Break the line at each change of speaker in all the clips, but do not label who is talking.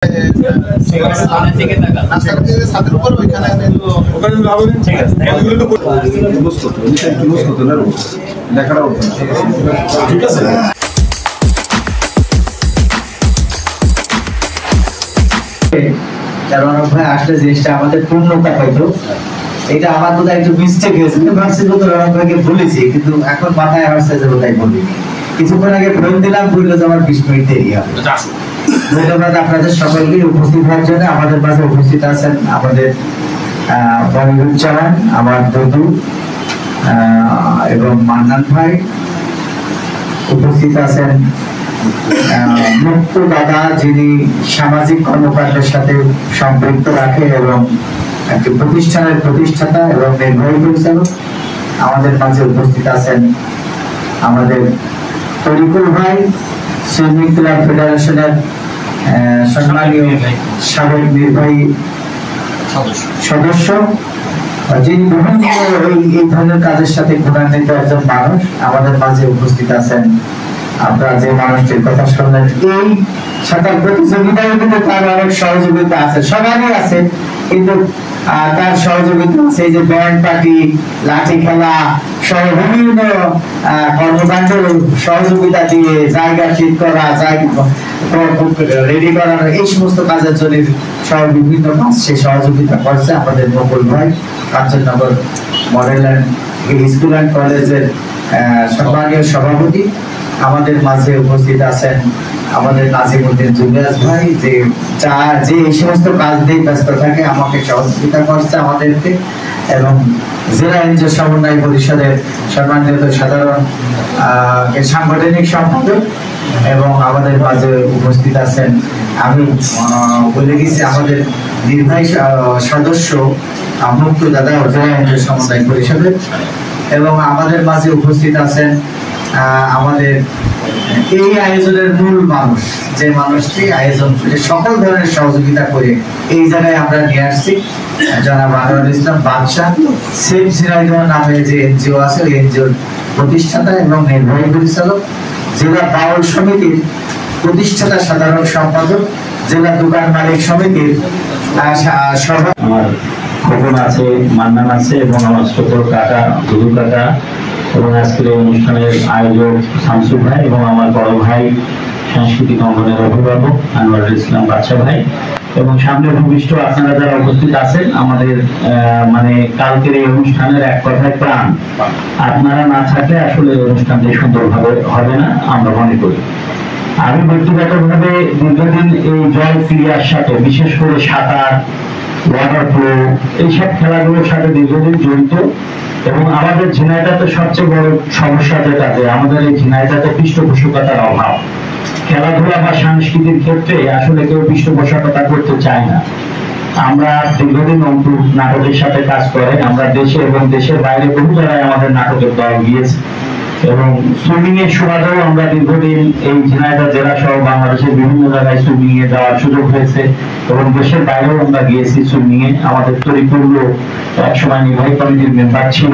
আসলে জিনিসটা আমাদের পূর্ণতা পাইতো। এটা আমার বোধহয় একটু মিস্টেক হয়েছে, ভাবছি তো রনক ভাইকে ভুলেছি, কিন্তু এখন মাথায় আসছে যে বোধহয় বলিনি। কিছুক্ষণ আগে ফোন দিলাম, বললো যে আমার 20 মিনিট দেরি হবে। ধন্যবাদ আপনাদের সকলকে উপস্থিত হওয়ার জন্য। আমাদের মাঝে উপস্থিত আছেন আমাদের মনিরুজ্জামান, আমার বন্ধু, এবং মান্নান ভাই। উপস্থিত আছেন মুক্ত দাদা, যিনি সামাজিক কর্মকাণ্ডের সাথে সম্পৃক্ত রাখে এবং একটি প্রতিষ্ঠানের প্রতিষ্ঠাতা এবং নির্বাহী পরিচালক। আমাদের মাঝে উপস্থিত আছেন আমাদের তরিকুল ভাই, সুইমিং ক্লাব ফেডারেশনের সম্মানীয় সাবেক নির্বাহী সদস্য, যিনি বিভিন্ন এই ধরনের কাজের সাথে গুণান্বিত একজন মানুষ। আমাদের মাঝে উপস্থিত আছেন আপনারা যে মানুষটির কথা শুনলেন। এই সাঁতার প্রতিযোগিতায় কিন্তু তার অনেক সহযোগিতা আছে, সবারই আছে, কিন্তু তার সহযোগিতা আছে এই যে ব্যান্ড পার্টি, লাঠি খেলা সহ বিভিন্ন কর্মকাণ্ড সহযোগিতা দিয়ে জায়গা ঠিক করা, জায়গা রেডি করা, এই সমস্ত কাজের জন্য সহ বিভিন্ন কাজ সে সহযোগিতা করছে। আমাদের মুকুল ভাই, কাঞ্চননগর মডেল স্কুল অ্যান্ড কলেজের সম্মানীয় সভাপতি। আমাদের মাঝে উপস্থিত আছেন আমাদের নাজিমউদ্দিন জুলিয়াস ভাই, যে এই সমস্ত কাজ নিয়ে ব্যস্ত থাকে, আমাকে সহযোগিতা করছে আমাদেরকে, এবং জেলা এনজিও সমন্বয় পরিষদের সম্মানিত সাধারণ সাংগঠনিক সম্পাদক। এবং আমাদের মাঝে উপস্থিত আছেন, আমি বলে গেছি, আমাদের নির্বাহী সদস্য মুক্ত দাদা, জেলা এনজিও সমন্বয় পরিষদের। এবং আমাদের মাঝে উপস্থিত আছেন আমাদের এই আয়োজনের মূল মানুষ, যে মানুষটি আয়োজন করে সকল ধরনের সহযোগিতা করে এই জায়গায় আমরা নিয়ে আসছি, জনাব আনোয়ার ইসলাম বাদশাহ, সেভ ঝিনাইদহ নামে যে এনজিও আছে, ওই এনজিওর প্রতিষ্ঠাতা এবং নির্বাহী পরিচালক, জেলা বাউল সমিতির প্রতিষ্ঠাতা সাধারণ সম্পাদক, জেলা দোকান মালিক সমিতির
আমার খোকন আছে, মান্নান আছে, এবং আমার ছোট কাকা দুদু কাকা, এবং আজকের এই অনুষ্ঠানের আয়োজক শামসুল ভাই, এবং আমার বড় ভাই সাংস্কৃতিক অঙ্গনের অভিভাবক আনোয়ার ইসলাম বাদশা ভাই, এবং সামনে ভূমিষ্ঠ আপনারা যারা উপস্থিত আছেন। আমাদের মানে কালকের এই অনুষ্ঠানের এক কথায় প্রাণ। আপনারা না থাকলে আসলে অনুষ্ঠানটি সুন্দরভাবে হবে না, আমরা মনে করি। আমি ব্যক্তিগতভাবে দীর্ঘদিন এই জল ক্রীড়ার সাথে, বিশেষ করে সাঁতার, ওয়াটার ফ্লো, এইসব খেলাগুলোর সাথে দীর্ঘদিন জড়িত। এবং আমাদের ঝিনাইদহতে সবচেয়ে বড় সমস্যা যেটা, যে আমাদের এই ঝিনাইদহতে পৃষ্ঠপোষকতার অভাব। খেলাধুলা বা সংস্কৃতির ক্ষেত্রে আসলে কেউ পৃষ্ঠপোষকতা করতে চায় না। আমরা দীর্ঘদিন অঙ্কুর নাটকের সাথে কাজ করে, আমরা দেশে এবং দেশের বাইরে বহু জায়গায় আমাদের নাটকের দল গিয়েছে, এবং সুইমিং এর সুবাদেও আমরা দীর্ঘদিন এই ঝিনাইদহ জেলা সহ বাংলাদেশের বিভিন্ন জায়গায় সুইমিং এ যাওয়ার সুযোগ হয়েছে, এবং দেশের বাইরেও আমরা গিয়েছি সুইমিং এ। আমাদের তরিকুল একসময় নির্বাহী কমিটির মেম্বার ছিল।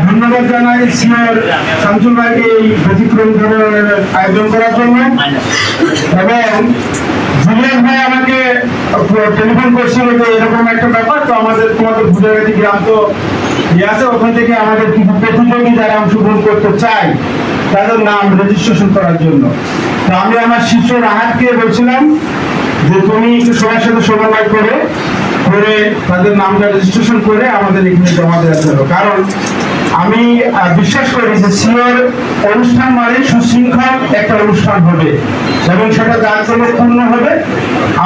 ধন্যবাদ জানাই সিনিয়র শামসুল ভাইকে এই ব্যতিক্রম ধরনের আয়োজন করার জন্য। এবং জুলিয়াস ভাই আমাকে টেলিফোন করছিল যে এরকম একটা ব্যাপার, তো তোমাদের ভুজাগাতি গ্রাম তো আছে, ওখান থেকে আমাদের কিছু প্রতিযোগী যারা অংশগ্রহণ করতে চাই তাদের নাম রেজিস্ট্রেশন করার জন্য। তো আমি আমার শিষ্য রাহাতকে বলছিলাম যে তুমি একটু সবার সাথে সমন্বয় করে তাদের নামটা রেজিস্ট্রেশন করে আমাদের এখানে জমা দেওয়ার জন্য। কারণ আমি বিশ্বাস করি যে সিওর অনুষ্ঠান মানে সুশৃঙ্খল একটা অনুষ্ঠান হবে, এবং সেটা জাঁকজমকপূর্ণ হবে।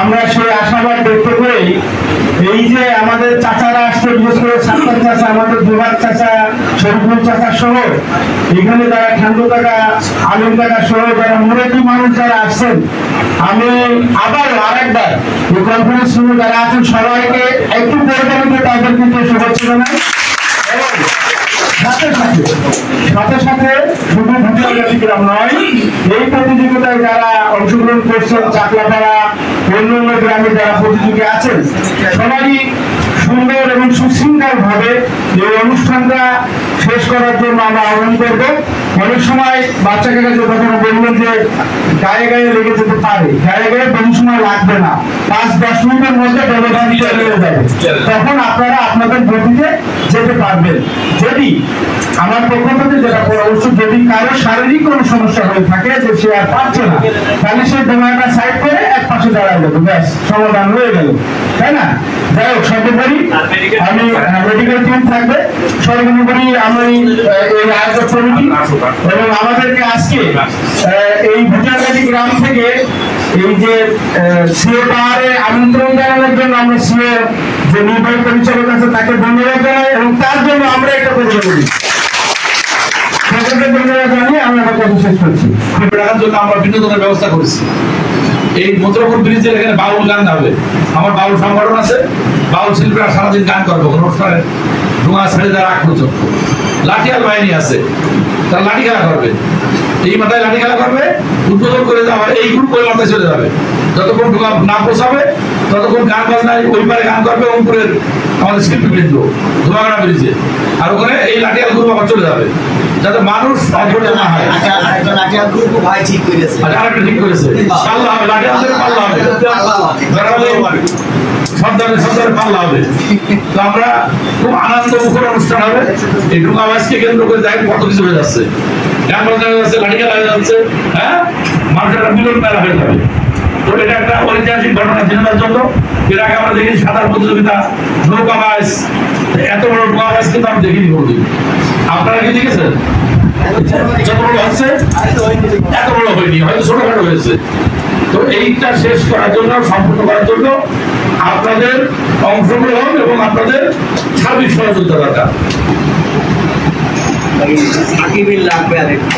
আমরা সেই আশাবাদ ব্যক্ত করেই এই যে আমাদের চাচারা আসছে, বিশেষ করে সাত্তার চাচা, আমাদের দুবার চাচা, শরীফুল চাচা সহ এখানে যারা ঠান্ডু কাকা, আলিম কাকা সহ যারা মুরব্বী মানুষ যারা আসছেন, আমি আরেকবার এই কনফারেন্স রুমে যারা আছেন সবাইকে একটু পরিচালিত তাদের কিন্তু শুভেচ্ছা জানাই। এবং সাথে সাথে শুধু ভুটিয়াগাছি গ্রাম নয়, এই প্রতিযোগিতায় যারা অংশগ্রহণ করছেন, চাকলাপাড়া অন্য গ্রামে যারা প্রতিযোগী আছেন, সবাই সুন্দর এবং সুশৃঙ্খল ভাবে এই অনুষ্ঠানটা শেষ করার জন্য আমরা আহ্বান করব। অনেক সময় বাচ্চাকে কাছে কথা বললেন যে গায়ে গায়ে লেগে যেতে পারে, গায়ে গায়ে বেশি সময় লাগবে না, 5-10 মিনিটের মধ্যে ব্যবধান চলে যাবে, তখন আপনারা আপনাদের গতিতে যেতে পারবেন। যদি আমার পক্ষ থেকে যেটা পরামর্শ, যদি কারো শারীরিক কোনো সমস্যা হয়ে থাকে যে সে আর পারছে না, তাহলে সে ডোমাটা সাইড করে এক পাশে দাঁড়ায় যাবে, ব্যাস সমাধান হয়ে গেল, তাই না? যাই হোক, সর্বোপরি আমি মেডিকেল টিম থাকবে, সর্বোপরি আমি এই আয়োজক কমিটি এবং আমাদেরকে আজকে এই ভুটিয়াগাছি গ্রাম থেকে এই যে সিও পাহাড়ে আমন্ত্রণ জানানোর জন্য আমরা সিও যে নির্বাহী পরিচালক আছে তাকে ধন্যবাদ জানাই, এবং তার জন্য আমরা একটা কথা বলি, সকলকে ধন্যবাদ জানিয়ে আমরা কথা শেষ করছি।
রাখার জন্য আমরা বিনোদনের ব্যবস্থা করেছি। এই মন্ত্রপুর ব্রিজের এখানে বাউল গান হবে, আমার বাউল সংগঠন আছে, বাউল শিল্পীরা সারাদিন গান করবে অনুষ্ঠানে, ধোঁয়া ছেড়ে দেওয়ার আগ পর্যন্ত। লাঠিয়াল বাহিনী আছে, তারা লাঠি খেলা করবে, এই মাথায় লাঠি খেলা করবে, উদ্বোধন করে দেওয়া হয়, এই গ্রুপ ওই মাথায় চলে যাবে, যতক্ষণ ঢোকা না পৌঁছাবে ততক্ষণ গান বাজনায় ওই পারে গান করবে উপরের আমাদের শিল্পীবৃন্দ ধোঁয়াগাড়া ব্রিজে, আর ওখানে এই লাঠিয়াল গ্রুপ আবার চলে যাবে, যাতে মানুষ অধৈর্য না হয়।
লাঠিয়াল গ্রুপ ভাই ঠিক করেছে,
আরেকটা ঠিক করেছে, পাল্লা হবে, লাঠিয়ালদের পাল্লা হবে, সন্তানের পাল্লা হবে। তো আমরা খুব আনন্দ মুখর অনুষ্ঠান হবে। এই ঢুকাবাসকে কেন্দ্র করে দেখেন কত কিছু হয়ে যাচ্ছে, গান বাজনা হয়ে যাচ্ছে, লাঠি খেলা হয়ে যাচ্ছে, হ্যাঁ, মানুষের একটা মিলন মেলা হয়ে যাবে। তো এটা একটা ঐতিহাসিক ঘটনা জেনার জন্য। এর আগে আমরা দেখি সাঁতার প্রতিযোগিতা, নৌকাবাস, এত বড় নৌকাবাস কিন্তু আমি দেখিনি কোনোদিন। আপনারা কি দেখেছেন? যত বড় হচ্ছে এত বড় হয়নি, হয়তো ছোটখাটো হয়েছে। তো এইটা শেষ করার জন্য, সম্পূর্ণ করার জন্য আপনাদের অংশগ্রহণ এবং আপনাদের সার্বিক সহযোগিতা দরকার।
লাগবে আরেকটু